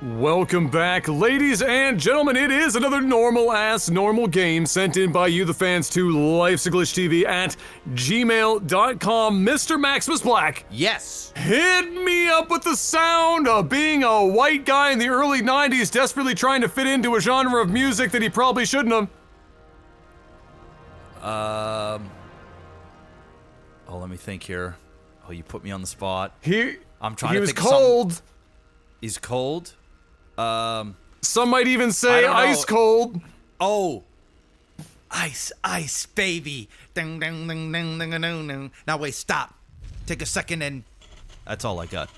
Welcome back, ladies and gentlemen. It is another normal game sent in by you, the fans, to Lifesaglitchtv at gmail.com. Mr. Maximus Black. Yes. Hit me up with the sound of being a white guy in the early 90s desperately trying to fit into a genre of music that he probably shouldn't have. Oh, let me think here. Oh, you put me on the spot. I'm trying to think. He was cold. He's cold? Some might even say ice cold. Oh. Ice, baby. Ding, ding, ding, ding, ding, ding, ding. Now wait, stop. Take a second and... That's all I got.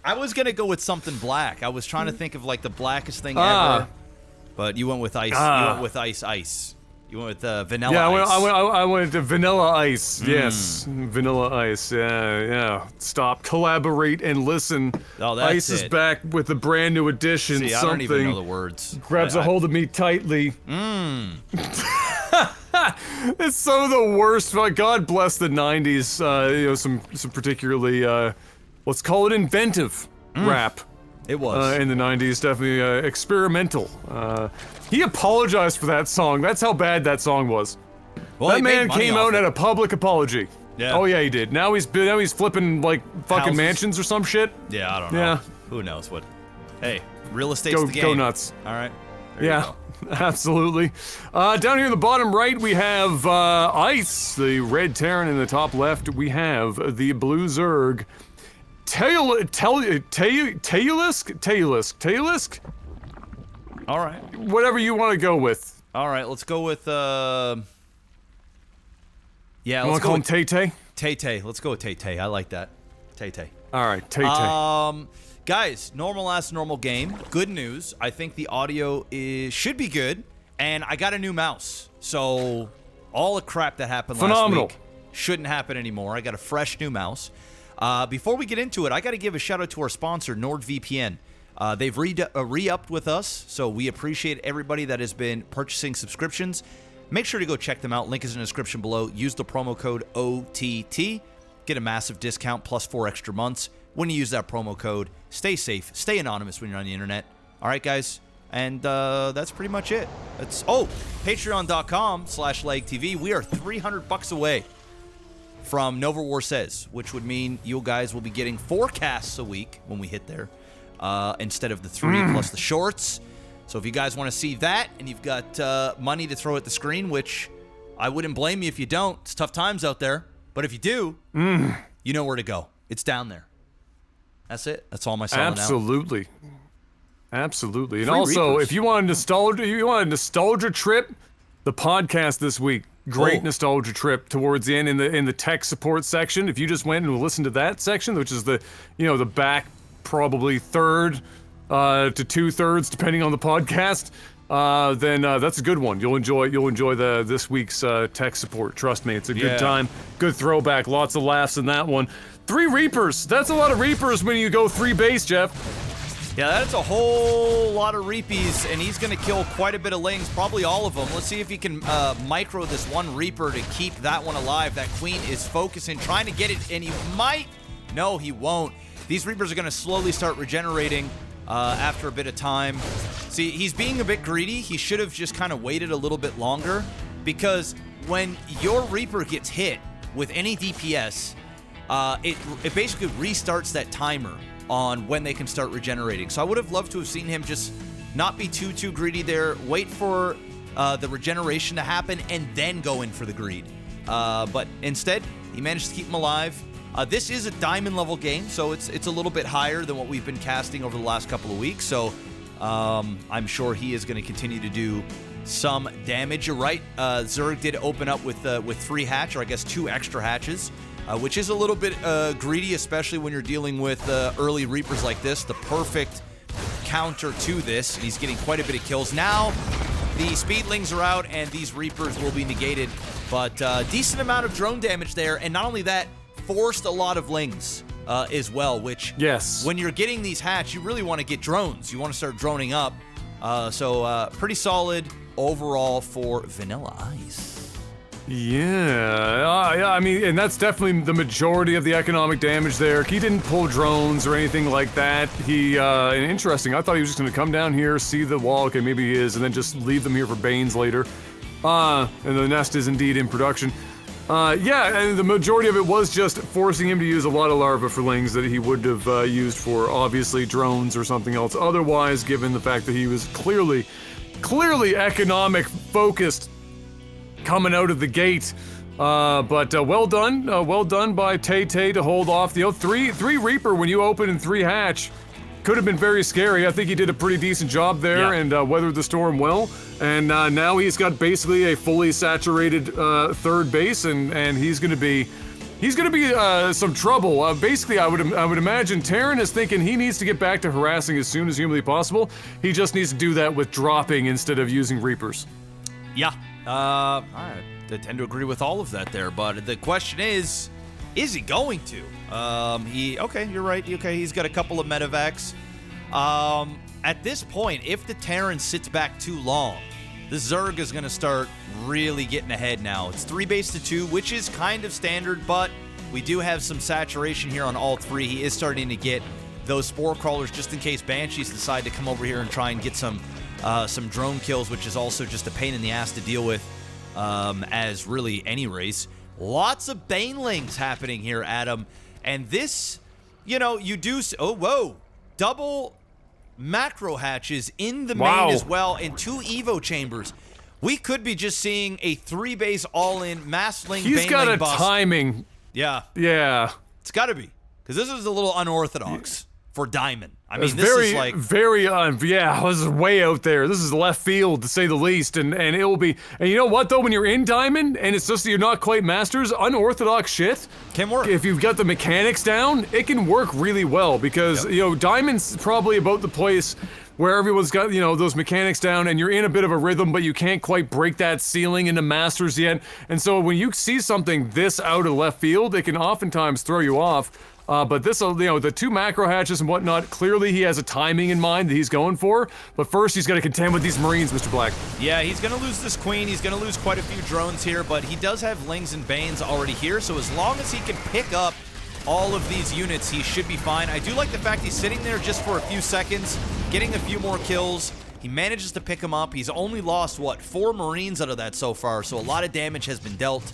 I was gonna go with something black. I was trying to think of like the blackest thing ever. But you went with ice. You went with ice. You went with vanilla ice. I went to vanilla ice. Yes, vanilla ice. Yeah. Stop, collaborate, and listen. Oh, that's Ice is back with a brand new edition. See, I don't even know the words. Grabs a hold of me tightly. It's some of the worst. God bless the '90s. Some particularly let's call it inventive rap. It was in the '90s, definitely experimental. He apologized for that song. That's how bad that song was. Well, that man came out and had a public apology. Yeah. Oh yeah, he did. Now he's flipping like fucking mansions or some shit. Yeah, I don't know. Yeah. Who knows what? Hey, real estate's the game. Go nuts. All right. Yeah. Absolutely. Down here in the bottom right, we have Ice, the red Terran. In the top left, we have the blue Zerg. Tejulisk? All right. Whatever you want to go with. All right, let's go with, yeah, let's call him Tay-Tay? Tay-Tay. Let's go with Tay-Tay. I like that. Tay-Tay. All right, Tay-Tay. Guys, normal game. Good news. I think the audio should be good, and I got a new mouse. So, all the crap that happened last week shouldn't happen anymore. I got a fresh new mouse. Before we get into it, I got to give a shout out to our sponsor, NordVPN. They've re-upped with us, so we appreciate everybody that has been purchasing subscriptions. Make sure to go check them out. Link is in the description below. Use the promo code OTT. Get a massive discount plus 4 extra months when you use that promo code. Stay safe. Stay anonymous when you're on the internet. All right, guys? And that's pretty much it. Patreon.com/LagTV. We are $300 away from Nova War Says, which would mean you guys will be getting 4 casts a week when we hit there, instead of the 3 plus the shorts. So if you guys want to see that, and you've got money to throw at the screen, which I wouldn't blame you if you don't. It's tough times out there. But if you do, you know where to go. It's down there. That's it. That's all my selling out. Absolutely. And also, if you want a nostalgia trip, the podcast this week, great nostalgia trip towards the end in the tech support section. If you just went and listened to that section, which is the back probably third to 2/3 depending on the podcast, then that's a good one. You'll enjoy this week's tech support. Trust me, it's a good time. Good throwback. Lots of laughs in that one. 3 Reapers. That's a lot of Reapers when you go 3 base, Jeff. Yeah, that's a whole lot of Reapies, and he's going to kill quite a bit of Lings, probably all of them. Let's see if he can micro this one Reaper to keep that one alive. That Queen is focusing, trying to get it, and he might. No, he won't. These Reapers are going to slowly start regenerating after a bit of time. See, he's being a bit greedy. He should have just kind of waited a little bit longer, because when your Reaper gets hit with any DPS, it basically restarts that timer on when they can start regenerating. So I would have loved to have seen him just not be too greedy there, wait for the regeneration to happen, and then go in for the greed. But instead, he managed to keep him alive. This is a diamond level game, so it's a little bit higher than what we've been casting over the last couple of weeks. So I'm sure he is going to continue to do some damage. You're right, Zerg did open up with 3 hatch, or I guess 2 extra hatches, which is a little bit greedy, especially when you're dealing with early Reapers like this. The perfect counter to this. He's getting quite a bit of kills. Now, the Speedlings are out, and these Reapers will be negated. But decent amount of drone damage there, and not only that, forced a lot of Lings as well, which, when you're getting these hatch, you really want to get drones. You want to start droning up. So pretty solid overall for Vanilla Ice. Yeah, I mean, and that's definitely the majority of the economic damage there. He didn't pull drones or anything like that. And interesting, I thought he was just gonna come down here, see the wall, okay, maybe he is, and then just leave them here for Banes later. And the nest is indeed in production. Yeah, and the majority of it was just forcing him to use a lot of larvae for lings that he would have used for, obviously, drones or something else otherwise, given the fact that he was clearly economic focused coming out of the gate. But well done by Tay to hold off. You know, three Reaper when you open and 3 hatch could have been very scary. I think he did a pretty decent job there and weathered the storm well. And now he's got basically a fully saturated third base, and he's gonna be some trouble. Basically, I would imagine Terran is thinking he needs to get back to harassing as soon as humanly possible. He just needs to do that with dropping instead of using Reapers. Yeah. I tend to agree with all of that there, but the question is he going to? Okay, you're right. Okay, he's got a couple of medevacs. At this point, if the Terran sits back too long, the Zerg is going to start really getting ahead now. It's 3 base to 2, which is kind of standard, but we do have some saturation here on all 3. He is starting to get those spore crawlers just in case Banshees decide to come over here and try and get some drone kills, which is also just a pain in the ass to deal with, as really any race. Lots of banelings happening here, Adam. And this, you know, you do... Oh, whoa. Double macro hatches in the main as well, and 2 Evo chambers. We could be just seeing a 3-base all-in mass-ling baneling bust. He's got a timing. Yeah. Yeah. It's got to be. Because this is a little unorthodox for Diamond. I mean, this very, is like... yeah, this is way out there. This is left field, to say the least, and it will be... And you know what, though? When you're in Diamond, and it's just that you're not quite masters, unorthodox shit... Can work. If you've got the mechanics down, it can work really well, because, you know, Diamond's probably about the place where everyone's got, you know, those mechanics down, and you're in a bit of a rhythm, but you can't quite break that ceiling into masters yet. And so when you see something this out of left field, it can oftentimes throw you off. But this, you know, the 2 macro hatches and whatnot, clearly he has a timing in mind that he's going for. But first, he's got to contend with these Marines, Mr. Black. Yeah, he's going to lose this Queen. He's going to lose quite a few drones here, but he does have Lings and Banes already here. So as long as he can pick up all of these units, he should be fine. I do like the fact he's sitting there just for a few seconds, getting a few more kills. He manages to pick him up. He's only lost, what, 4 Marines out of that so far, so a lot of damage has been dealt.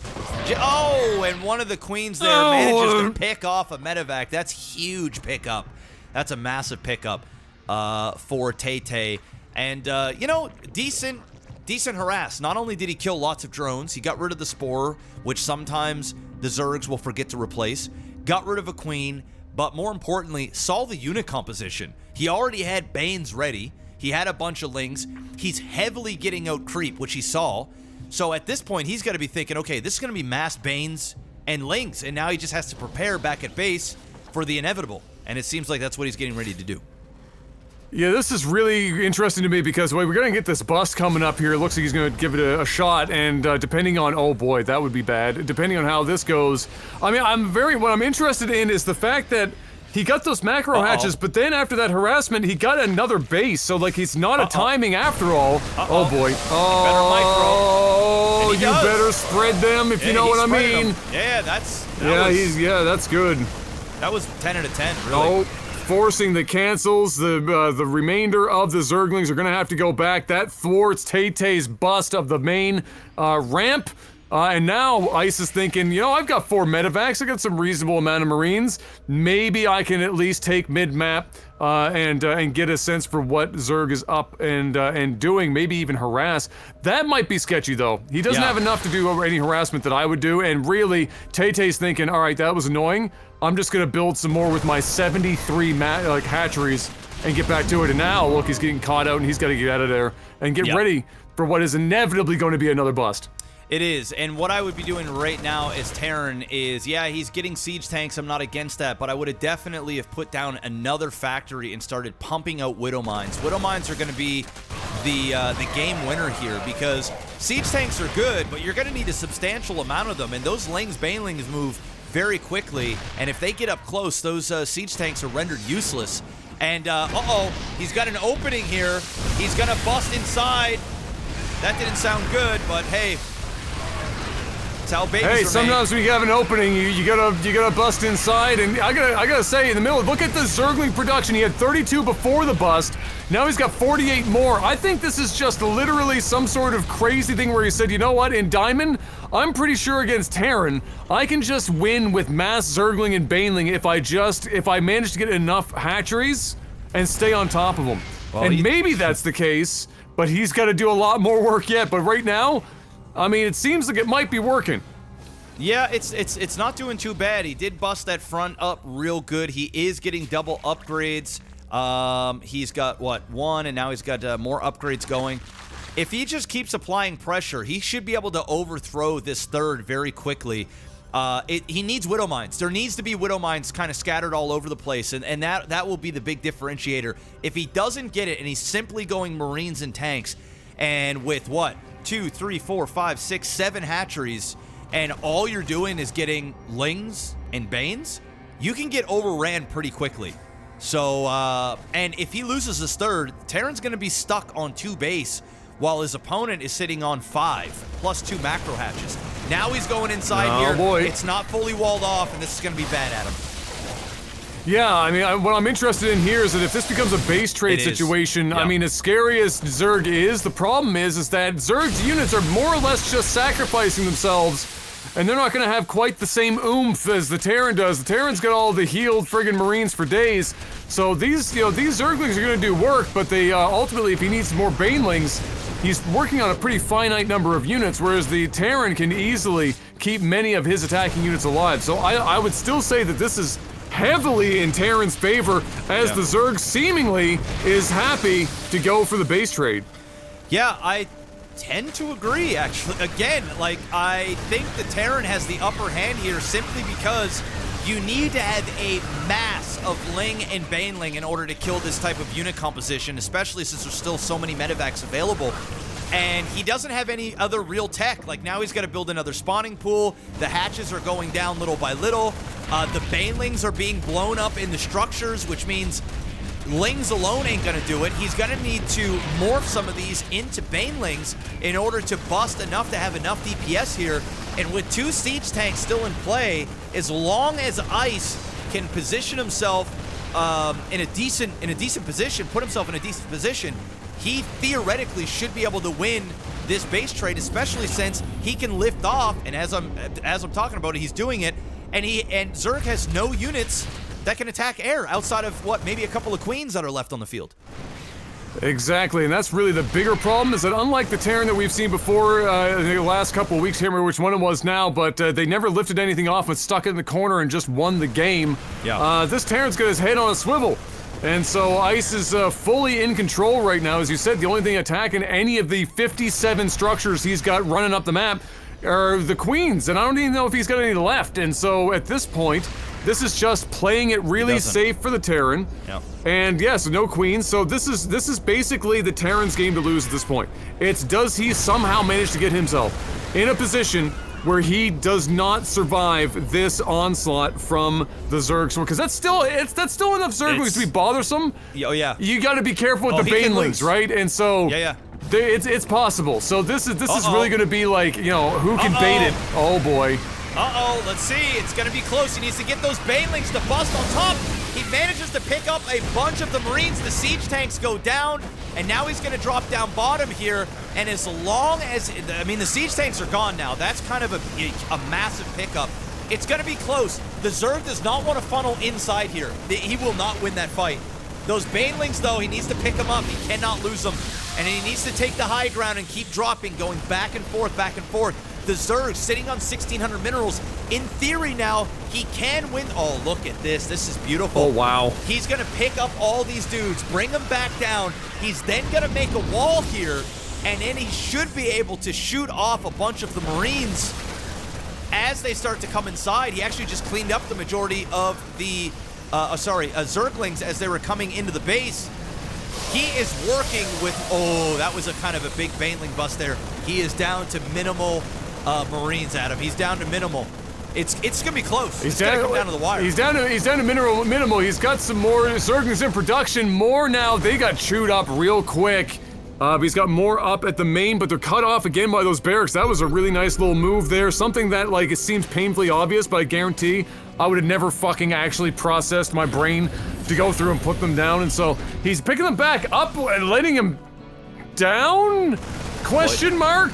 Oh, and one of the Queens there manages to pick off a medevac. That's huge pickup. That's a massive pickup for Tay. And, you know, decent harass. Not only did he kill lots of drones, he got rid of the Spore, which sometimes the Zergs will forget to replace, got rid of a Queen, but more importantly, saw the unit composition. He already had Banes ready. He had a bunch of Lings. He's heavily getting out creep, which he saw. So at this point, he's got to be thinking, okay, this is going to be mass Banes and Lings, and now he just has to prepare back at base for the inevitable. And it seems like that's what he's getting ready to do. Yeah, this is really interesting to me because we're going to get this bust coming up here. It looks like he's going to give it a shot, and depending on, oh boy, that would be bad. Depending on how this goes, I mean, what I'm interested in is the fact that he got those macro hatches, but then after that harassment, he got another base, so like he's not a timing after all. Oh boy. Oh, you better spread them if you know what I mean. Yeah, that's good. That was 10 out of 10, really. Oh, forcing the cancels. The remainder of the Zerglings are gonna have to go back. That thwarts Tay-Tay's bust of the main ramp. And now Ice is thinking, you know, I've got 4 medevacs, I got some reasonable amount of Marines. Maybe I can at least take mid-map and get a sense for what Zerg is up and doing, maybe even harass. That might be sketchy though. He doesn't have enough to do any harassment that I would do, and really, Tay-Tay's thinking, alright, that was annoying. I'm just gonna build some more with my 73 hatcheries and get back to it. And now, look, he's getting caught out and he's gotta get out of there and get ready for what is inevitably going to be another bust. It is, and what I would be doing right now as Terran is, yeah, he's getting siege tanks, I'm not against that, but I would have definitely have put down another factory and started pumping out Widow Mines. Widow Mines are going to be the game winner here, because siege tanks are good, but you're going to need a substantial amount of them, and those Lings, Banelings move very quickly, and if they get up close, those siege tanks are rendered useless. And, he's got an opening here. He's going to bust inside. That didn't sound good, but hey, That's how babies Hey, are sometimes when you have an opening, you gotta bust inside, and I gotta say, in the middle, look at the Zergling production. He had 32 before the bust. Now he's got 48 more. I think this is just literally some sort of crazy thing where he said, you know what, in Diamond, I'm pretty sure against Terran, I can just win with mass Zergling and Baneling if I manage to get enough hatcheries and stay on top of them. Well, and maybe that's the case, but he's got to do a lot more work yet. But right now, I mean, it seems like it might be working. Yeah, it's not doing too bad. He did bust that front up real good. He is getting double upgrades. He's got, what, 1, and now he's got more upgrades going. If he just keeps applying pressure, he should be able to overthrow this third very quickly. He needs Widow Mines. There needs to be Widow Mines kind of scattered all over the place, and that will be the big differentiator. If he doesn't get it, and he's simply going Marines and tanks, and with, what, 2, 3, 4, 5, 6, 7 hatcheries, and all you're doing is getting Lings and Banes, you can get overran pretty quickly. So, and if he loses his third, Terran's going to be stuck on 2 base, while his opponent is sitting on 5, plus 2 macro hatches. Now he's going inside here. Boy. It's not fully walled off, and this is going to be bad, Adam. Yeah, I mean, what I'm interested in here is that if this becomes a base trade situation, I mean, as scary as Zerg is, the problem is that Zerg's units are more or less just sacrificing themselves, and they're not going to have quite the same oomph as the Terran does. The Terran's got all the healed friggin' Marines for days, so these Zerglings are going to do work, but they ultimately, if he needs more Banelings, he's working on a pretty finite number of units, whereas the Terran can easily keep many of his attacking units alive. So I would still say that this is heavily in Terran's favor, as the Zerg seemingly is happy to go for the base trade. Yeah, I tend to agree, actually. Again, like, I think the Terran has the upper hand here simply because you need to have a mass of Ling and Baneling in order to kill this type of unit composition, especially since there's still so many medevacs available. And he doesn't have any other real tech. Like, now he's got to build another spawning pool. The hatches are going down little by little. The Banelings are being blown up in the structures, which means Lings alone ain't gonna do it. He's gonna need to morph some of these into Banelings in order to bust enough to have enough DPS here. And with 2 siege tanks still in play, as long as Ice can position himself in a decent position, put himself in a decent position, he theoretically should be able to win this base trade, especially since he can lift off. And as I'm talking about it, he's doing it. And Zerg has no units that can attack air outside of, what, maybe a couple of queens that are left on the field. Exactly, and that's really the bigger problem, is that unlike the Terran that we've seen before in the last couple of weeks, can't remember which one it was now, but they never lifted anything off and stuck it in the corner and just won the game. Yeah. This Terran's got his head on a swivel. And so Ice is fully in control right now. As you said, the only thing attacking any of the 57 structures he's got running up the map are the queens, and I don't even know if he's got any left. And so at this point, this is just playing it really safe for the Terran. Yep. And yes, no queens. So this is basically the Terran's game to lose at this point. It's, does he somehow manage to get himself in a position where he does not survive this onslaught from the Zergs? Because that's still enough Zerglings to be bothersome. Oh yeah. You got to be careful with the Banelings, right? And so it's possible. So this is really going to be like, you know, who can bait it? Oh boy. Let's see. It's going to be close. He needs to get those Banelings to bust on top. He manages to pick up a bunch of the Marines. The siege tanks go down, and now he's going to drop down bottom here. And as long as, I mean, the siege tanks are gone now. That's kind of a massive pickup. It's going to be close. The Zerg does not want to funnel inside here. He will not win that fight. Those Banelings, though, he needs to pick them up. He cannot lose them. And he needs to take the high ground and keep dropping, going back and forth, back and forth. The Zerg sitting on 1,600 minerals. In theory now, he can win. Oh, look at this. This is beautiful. Oh, wow. He's going to pick up all these dudes, bring them back down. He's then going to make a wall here, and then he should be able to shoot off a bunch of the Marines as they start to come inside. He actually just cleaned up the majority of the, Zerglings as they were coming into the base. He is working with, oh, that was a kind of a big Baneling bust there. He is down to minimal Marines, Adam. He's down to minimal. It's gonna be close. He's gonna come down to the wire. He's down to minimal. He's got some more Zerglings in production. More now. They got chewed up real quick. But he's got more up at the main, but they're cut off again by those barracks. That was a really nice little move there. Something that, like, it seems painfully obvious, but I guarantee I would have never fucking actually processed my brain to go through and put them down. And so he's picking them back up and letting him down? Question mark?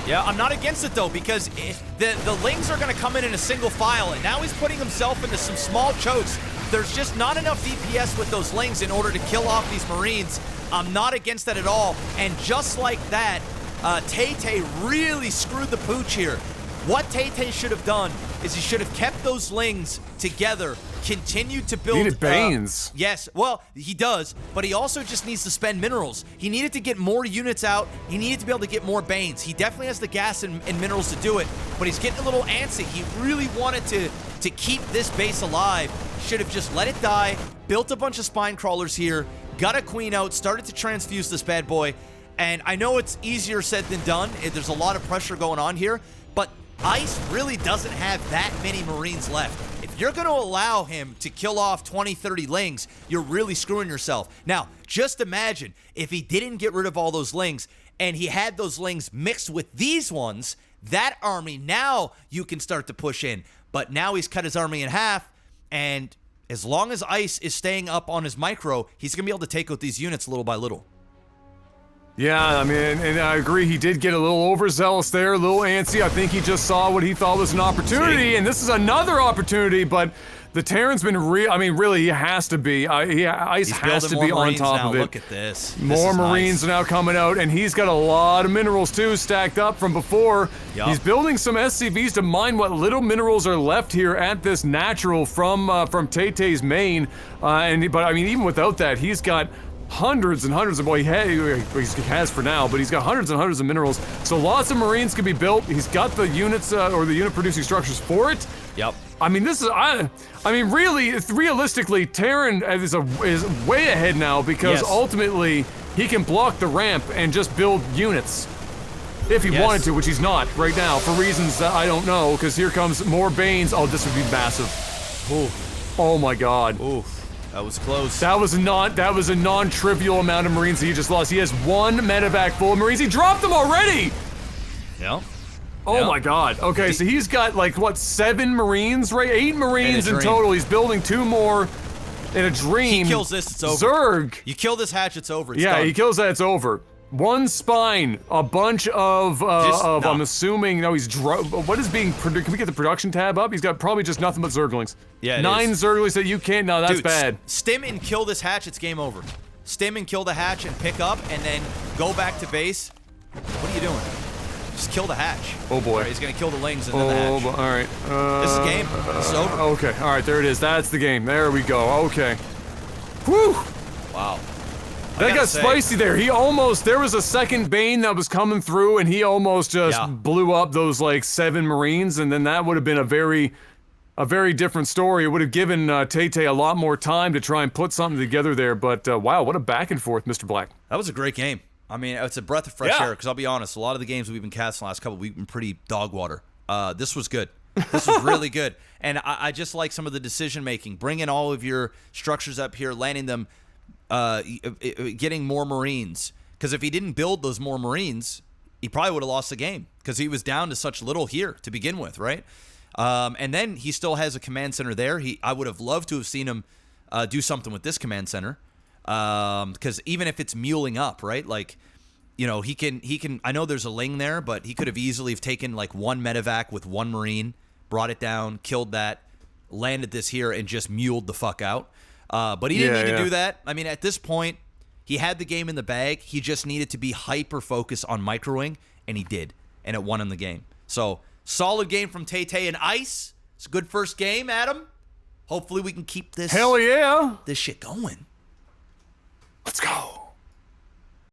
Yeah, I'm not against it though, because the Lings are going to come in a single file, and now he's putting himself into some small chokes. There's just not enough DPS with those Lings in order to kill off these Marines. I'm not against that at all, and just like that, Tay really screwed the pooch here. What Tay should have done is he should have kept those Lings together, continued to build— He needed Banes. Yes, well, he does, but he also just needs to spend minerals. He needed to get more units out. He needed to be able to get more Banes. He definitely has the gas and minerals to do it, but he's getting a little antsy. He really wanted to keep this base alive. Should have just let it die, built a bunch of spine crawlers here, got a queen out, started to transfuse this bad boy, and I know it's easier said than done. There's a lot of pressure going on here, but Ice really doesn't have that many Marines left. If you're going to allow him to kill off 20, 30 Lings, you're really screwing yourself. Now, just imagine if he didn't get rid of all those Lings and he had those Lings mixed with these ones, that army, now you can start to push in. But now he's cut his army in half, and as long as Ice is staying up on his micro, he's going to be able to take out these units little by little. Yeah, I mean, and I agree, he did get a little overzealous there, a little antsy. I think he just saw what he thought was an opportunity, and this is another opportunity, but the Terran's been really, he has to be. Ice has to be on top of it. Look at this. More Marines are now coming out, and he's got a lot of minerals, too, stacked up from before. Yep. He's building some SCVs to mine what little minerals are left here at this natural from Tay-Tay's main. But, I mean, even without that, he's got hundreds and hundreds of, well, he has for now, but he's got hundreds and hundreds of minerals. So lots of Marines can be built. He's got the units, or the unit producing structures for it. Yep. I mean, this is, I mean, really, realistically, Terran is way ahead now because ultimately he can block the ramp and just build units if he wanted to, which he's not right now for reasons that I don't know. Because here comes more Banes. Oh, this would be massive. Ooh. Oh my God. Ooh. That was close. That was a non-trivial amount of Marines that he just lost. He has one medevac full of Marines. He dropped them already. Yeah. Oh my God. Okay, so he's got like what, 7 Marines, right? 8 Marines in total. He's building 2 more in a dream. He kills this, it's over. Zerg. You kill this hatch, it's over. It's done. He kills that, it's over. 1 spine, a bunch of I'm assuming, no, what is being produced? Can we get the production tab up? He's got probably just nothing but Zerglings. Yeah, 9 Zerglings that you can't, no, that's bad. Stim and kill this hatch, it's game over. Stim and kill the hatch and pick up and then go back to base. What are you doing? Just kill the hatch. Oh boy. Right, he's gonna kill the Lings and then the hatch. All right. This is game. This is over. Okay, all right, there it is. That's the game. There we go. Okay. Whew. Wow. That got spicy there. There was a second Bane that was coming through, and he almost just blew up those, like, 7 Marines, and then that would have been a very different story. It would have given Tay-Tay a lot more time to try and put something together there, but wow, what a back and forth, Mr. Black. That was a great game. I mean, it's a breath of fresh air, because I'll be honest, a lot of the games we've been casting the last couple we've been pretty dog water. This was good. This was really good. And I just like some of the decision-making. Bringing all of your structures up here, landing them, getting more Marines. Because if he didn't build those more Marines, he probably would have lost the game. Because he was down to such little here to begin with, right? And then he still has a command center there. I would have loved to have seen him do something with this command center. Because even if it's muling up, right? Like, you know, he can, I know there's a Ling there, but he could have easily have taken like 1 medevac with 1 Marine, brought it down, killed that, landed this here, and just muled the fuck out. But he didn't need to do that. I mean, at this point, he had the game in the bag. He just needed to be hyper-focused on microing, and he did. And it won him the game. So, solid game from Tay-Tay and Ice. It's a good first game, Adam. Hopefully we can keep this, Hell yeah. this shit going. Let's go.